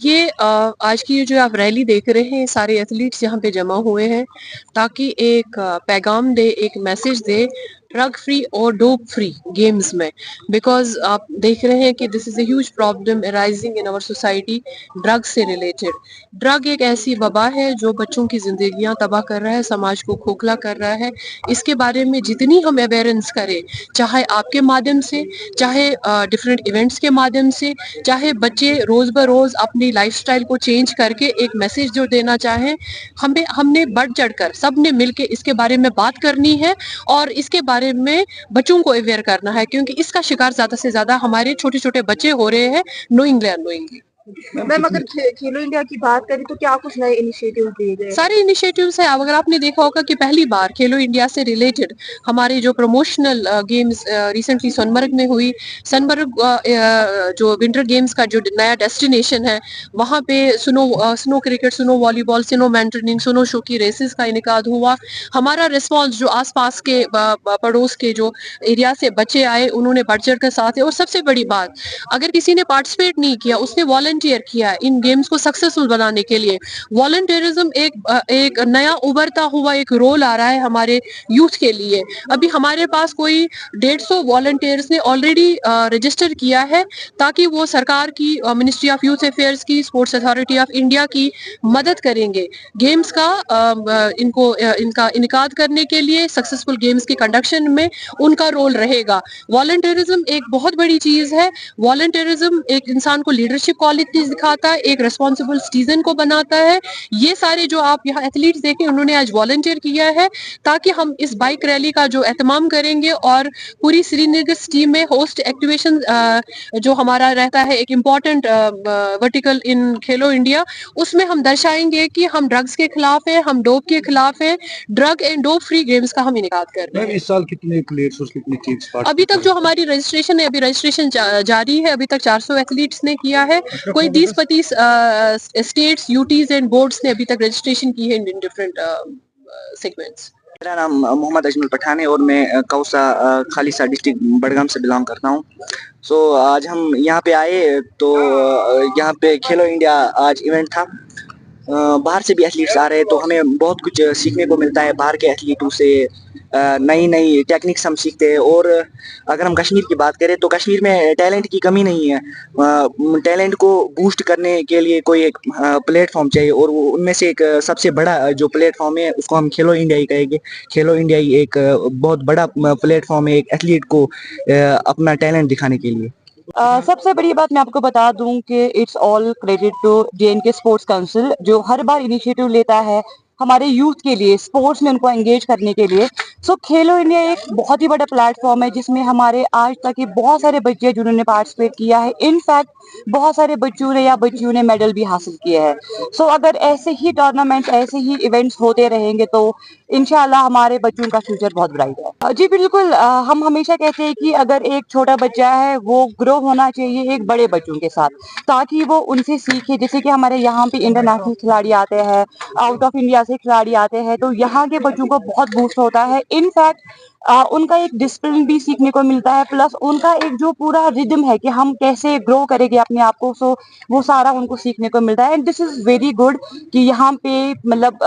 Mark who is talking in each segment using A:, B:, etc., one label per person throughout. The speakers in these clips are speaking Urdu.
A: یہ آج کی جو آپ ریلی دیکھ رہے ہیں سارے ایتھلیٹس یہاں پہ جمع ہوئے ہیں تاکہ ایک پیغام دے، ایک میسج دے ڈرگ فری اور ڈوپ فری گیمز میں، بیکاز آپ دیکھ رہے ہیں کہ this is a huge problem arising in our society drug سے ریلیٹڈ۔ ڈرگ ایک ایسی وبا ہے جو بچوں کی زندگیاں تباہ کر رہا ہے، سماج کو کھوکھلا کر رہا ہے۔ اس کے بارے میں جتنی ہم اویئرنس کریں، چاہے آپ کے مادھیم سے، چاہے ڈفرینٹ ایونٹس کے مادھیم سے، چاہے بچے روز بروز اپنی لائف سٹائل کو چینج کر کے ایک میسج جو دینا چاہیں، ہم نے بڑھ چڑھ کر سب نے مل کے اس کے بارے میں بات کرنی ہے اور اس کے بارے میں بچوں کو اویئر کرنا ہے، کیونکہ اس کا شکار زیادہ سے زیادہ ہمارے چھوٹے چھوٹے بچے ہو رہے ہیں نوئنگلی انوئنگلی۔
B: میم اگر کھیلو انڈیا کی بات کریں تو کیا کچھ نئے انیشیٹو دیے گئے؟
A: سارے انیشیٹوز ہیں۔ اگر آپ نے دیکھا ہوگا کہ پہلی بار کھیلو انڈیا سے ریلیٹڈ ہمارے جو پروموشنل گیمز ریسنٹلی سونمرگ میں ہوئی، سونمرگ جو ونٹر گیمز کا جو نیا ڈیسٹینیشن ہے، وہاں پہ سنو کرکٹ، سنو والی بال، سنو مینٹرننگ، سنو شو کی ریسز کا انعقاد ہوا۔ ہمارا ریسپانس جو آس پاس کے پڑوس کے جو ایریا سے بچے آئے، انہوں نے بڑھ چڑھ کر ساتھ ہے۔ اور سب سے بڑی بات، اگر کسی نے پارٹیسپیٹ نہیں کیا، اس نے والنٹیئر کیا ان گیمز کو سکسیسفل بنانے کے لیے۔ والنٹیئرزم ایک نیا ابھرتا ہوا ایک رول آ رہا ہے ہمارے یوتھ کے لیے۔ ابھی ہمارے پاس کوئی 150 والنٹیئرز نے آلریڈی رجسٹر کیا ہے تاکہ وہ سرکار کی، منسٹری آف یوتھ افیئرز کی، اسپورٹس اتھارٹی آف انڈیا کی مدد کریں گے گیمز کا ان کا انعقاد کرنے کے لیے۔ سکسیسفل گیمز کی کنڈکشن میں ان کا رول رہے گا۔ والنٹیئرزم ایک بہت بڑی چیز ہے۔ والنٹیئرزم ایک انسان کو لیڈرشپ کوالٹیز دکھاتا ہے، ایک ریسپانسبل سٹیزن کو بناتا ہے۔ یہ سارے جو آپ یہاں ایتھلیٹس دیکھیں، انہوں نے آج والنٹیئر کیا ہے تاکہ ہم اس بائک ریلی کا جو اہتمام کریں گے اور پوری سری نگر سٹی میں ہوسٹ ایکٹیویشن جو ہمارا رہتا ہے ایک امپورٹنٹ ورٹیکل ان کھیلو انڈیا، اس میں ہم درشائیں گے کہ ہم ڈرگز کے خلاف ہیں، ہم ڈوپ کے خلاف ہیں، drug and dope free games کا ہم انعقاد کر رہے ہیں۔
C: اس سال کتنے پلیئرز اور کتنی ٹیمز
A: ابھی تک جو ہماری رجسٹریشن ہے، ابھی رجسٹریشن جاری ہے، ابھی تک 400 ایتھلیٹس نے کیا ہے۔ کوئی 20-25 اسٹیٹس، یوٹیز اینڈ بورڈز نے ابھی تک رجسٹریشن کی ہے ان ڈفرینٹ سیگمنٹس۔
D: میرا نام محمد اجمل پٹھان ہے اور میں کوسا خالصہ ڈسٹرکٹ بڑگام سے بلانگ کرتا ہوں۔ آج ہم یہاں پہ آئے تو یہاں پہ کھیلو انڈیا آج ایونٹ تھا۔ باہر سے بھی ایتھلیٹس آ رہے ہیں تو ہمیں بہت کچھ سیکھنے کو ملتا ہے باہر کے ایتھلیٹوں سے، نئی ٹیکنکس ہم سیکھتے ہیں۔ اور اگر ہم کشمیر کی بات کریں تو کشمیر میں ٹیلنٹ کی کمی نہیں ہے۔ ٹیلنٹ کو بوسٹ کرنے کے لیے کوئی ایک پلیٹ فارم چاہیے، اور وہ ان میں سے ایک سب سے بڑا جو پلیٹ فارم ہے اس کو ہم کھیلو انڈیا ہی کہیں گے۔ کھیلو انڈیا ہی ایک بہت بڑا پلیٹ فارم ہے ایک ایتھلیٹ کو اپنا ٹیلنٹ دکھانے کے لیے۔
B: سب سے بڑی بات میں آپ کو بتا دوں کہ it's all credit to JNK sports council, جو ہر بار انیشیٹو لیتا ہے ہمارے یوتھ کے لیے، اسپورٹس میں ان کو انگیج کرنے کے لیے۔ کھیلو انڈیا ایک بہت ہی بڑا پلیٹ فارم ہے جس میں ہمارے آج تک کے بہت سارے بچے جنہوں نے پارٹیسپیٹ کیا ہے، انفیکٹ بہت سارے بچوں نے یا بچیوں نے میڈل بھی حاصل کیا ہے۔ اگر ایسے ہی ٹورنامنٹ، ایسے ہی ایونٹس ہوتے رہیں گے تو انشاءاللہ ہمارے بچوں کا فیوچر بہت برائٹ ہے۔ جی بالکل، ہم ہمیشہ کہتے ہیں کہ اگر ایک چھوٹا بچہ ہے وہ گرو ہونا چاہیے ایک بڑے بچوں کے ساتھ، تاکہ وہ ان سے سیکھے۔ جیسے کہ ہمارے یہاں پہ انٹرنیشنل کھلاڑی آتے ہیں، آؤٹ آف انڈیا سے کھلاڑی آتے ہیں، تو یہاں کے بچوں کو بہت بوسٹ ہوتا ہے۔ انفیکٹ ان کا ایک ڈسپلن بھی سیکھنے کو ملتا ہے، پلس ان کا ایک جو پورا ردم ہے کہ ہم کیسے گرو کریں گے اپنے آپ کو، وہ سارا ان کو سیکھنے کو ملتا ہے۔ And this is very good کہ یہاں پہ مطلب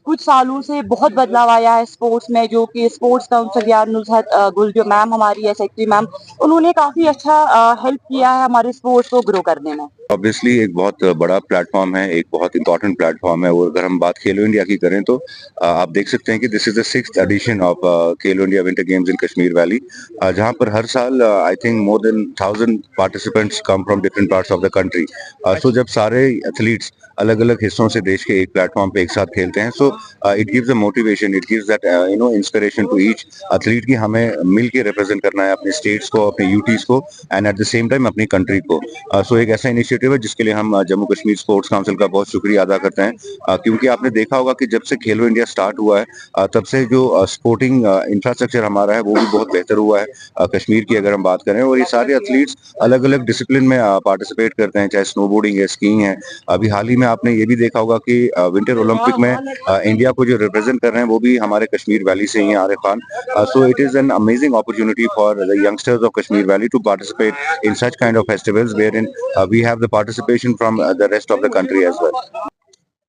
B: کچھ سالوں سے بہت بدلاؤ آیا ہے اسپورٹس میں، جو کہ اسپورٹس کاؤنسل یا نزہت گل جو میم ہماری ہے سیکٹری میم، انہوں نے کافی اچھا ہیلپ کیا ہے ہمارے اسپورٹس کو گرو کرنے میں۔
C: obviously ایک بہت بڑا پلیٹ فارم ہے، ایک بہت امپورٹنٹ پلیٹ فارم ہے۔ اور اگر ہم بات کھیلو انڈیا کی کریں تو آپ دیکھ سکتے ہیں کہ this is the 6th edition of Khelo India winter games in Kashmir valley, جہاں پر ہر سال I think more than 1000 participants come from different parts of the country. جب سارے ایتھلیٹس الگ الگ حصوں سے دیش کے ایک پلیٹ فارم پہ ایک ساتھ کھیلتے ہیں، it gives a motivation, it gives that inspiration to each athlete کی ہمیں مل کے ریپرزینٹ کرنا ہے اپنے اسٹیٹس کو، اپنے یوٹیز کو، and at the same time اپنی کنٹری کو۔ ایک ایسا انیشیٹو ہے جس کے لیے ہم جموں کشمیر اسپورٹس کاؤنسل کا بہت شکریہ ادا کرتے ہیں، کیونکہ آپ نے دیکھا ہوگا کہ جب سے کھیلو انڈیا سٹارٹ ہوا ہے تب سے جو اسپورٹنگ انفراسٹرکچر ہمارا ہے وہ بھی بہت بہتر ہوا ہے کشمیر کی اگر ہم بات کریں۔ اور یہ سارے ایتھلیٹس الگ الگ ڈسپلن میں پارٹیسپیٹ کرتے ہیں، چاہے سنو بورڈنگ ہے، اسکیئنگ ہے۔ ابھی حال ہی میں آپ نے یہ بھی دیکھا ہوگا کہ ونٹر اولمپک میں انڈیا کو جو ریپرزینٹ کر رہے ہیں وہ بھی ہمارے کشمیر ویلی سے ہی ہیں، Arif Khan. It is an amazing opportunity for the youngsters of Kashmir Valley to participate in such kind of festivals wherein we have the the participation from the rest of the country as well.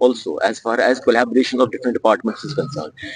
E: also as far as collaboration of different departments is concerned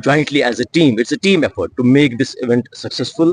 E: jointly as a team it's a team effort to make this event successful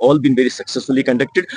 E: all been very successfully conducted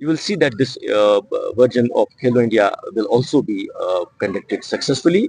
E: you will see that this version of Khelo India will also be conducted successfully